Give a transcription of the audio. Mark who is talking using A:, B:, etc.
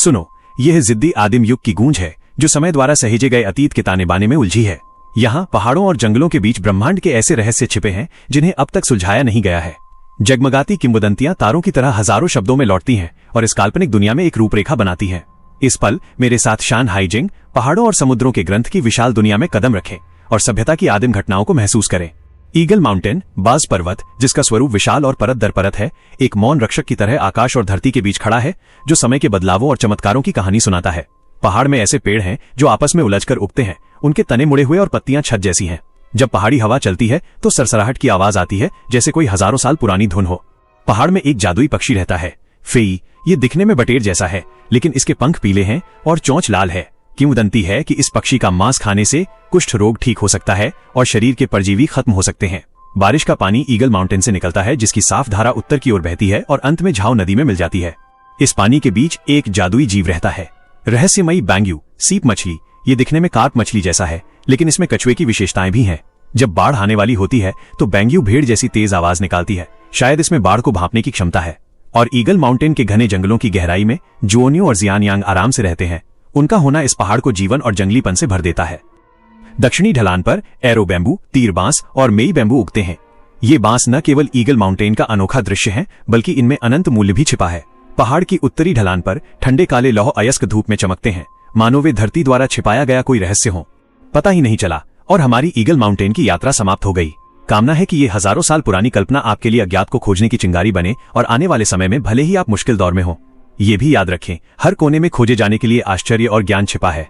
A: सुनो, यह जिद्दी आदिम युग की गूंज है जो समय द्वारा सहेजे गए अतीत के ताने बाने में उलझी है। यहाँ पहाड़ों और जंगलों के बीच ब्रह्मांड के ऐसे रहस्य छिपे हैं जिन्हें अब तक सुलझाया नहीं गया है। जगमगाती किंवदंतियां तारों की तरह हजारों शब्दों में लौटती हैं और इस काल्पनिक दुनिया में एक रूपरेखा बनाती हैं। इस पल मेरे साथ शान हाइजिंग पहाड़ों और समुद्रों के ग्रंथ की विशाल दुनिया में कदम रखें और सभ्यता की आदिम घटनाओं को महसूस करें। ईगल माउंटेन, बाज पर्वत, जिसका स्वरूप विशाल और परत दर परत है, एक मौन रक्षक की तरह आकाश और धरती के बीच खड़ा है, जो समय के बदलावों और चमत्कारों की कहानी सुनाता है। पहाड़ में ऐसे पेड़ हैं जो आपस में उलझकर उगते हैं, उनके तने मुड़े हुए और पत्तियां छत जैसी हैं। जब पहाड़ी हवा चलती है तो सरसराहट की आवाज आती है, जैसे कोई हजारों साल पुरानी धुन हो। पहाड़ में एक जादुई पक्षी रहता है, फेई। ये दिखने में बटेर जैसा है, लेकिन इसके पंख पीले हैं और चोंच लाल है। किंवदंती है कि इस पक्षी का मांस खाने से कुष्ठ रोग ठीक हो सकता है और शरीर के परजीवी खत्म हो सकते हैं। बारिश का पानी ईगल माउंटेन से निकलता है, जिसकी साफ धारा उत्तर की ओर बहती है और अंत में झाओ नदी में मिल जाती है। इस पानी के बीच एक जादुई जीव रहता है, रहस्यमयी बैंग्यू सीप मछली। ये दिखने में कार्प मछली जैसा है, लेकिन इसमें कछुए की विशेषताएं भी हैं। जब बाढ़ आने वाली होती है तो बैंग्यू भेड़ जैसी तेज आवाज निकालती है, शायद इसमें बाढ़ को भांपने की क्षमता है। और ईगल माउंटेन के घने जंगलों की गहराई में जुओनियो और जियानयांग आराम से रहते हैं। उनका होना इस पहाड़ को जीवन और जंगलीपन से भर देता है। दक्षिणी ढलान पर एरो बैम्बू, तीर बांस और मेई बैम्बू उगते हैं। ये बांस न केवल ईगल माउंटेन का अनोखा दृश्य है, बल्कि इनमें अनंत मूल्य भी छिपा है। पहाड़ की उत्तरी ढलान पर ठंडे काले लौह अयस्क धूप में चमकते हैं, मानो वे धरती द्वारा छिपाया गया कोई रहस्य हो। पता ही नहीं चला और हमारी ईगल माउंटेन की यात्रा समाप्त हो गई। कामना है कि ये हजारों साल पुरानी कल्पना आपके लिए अज्ञात को खोजने की चिंगारी बने और आने वाले समय में भले ही आप मुश्किल दौर में हो, ये भी याद रखें, हर कोने में खोजे जाने के लिए आश्चर्य और ज्ञान छिपा है।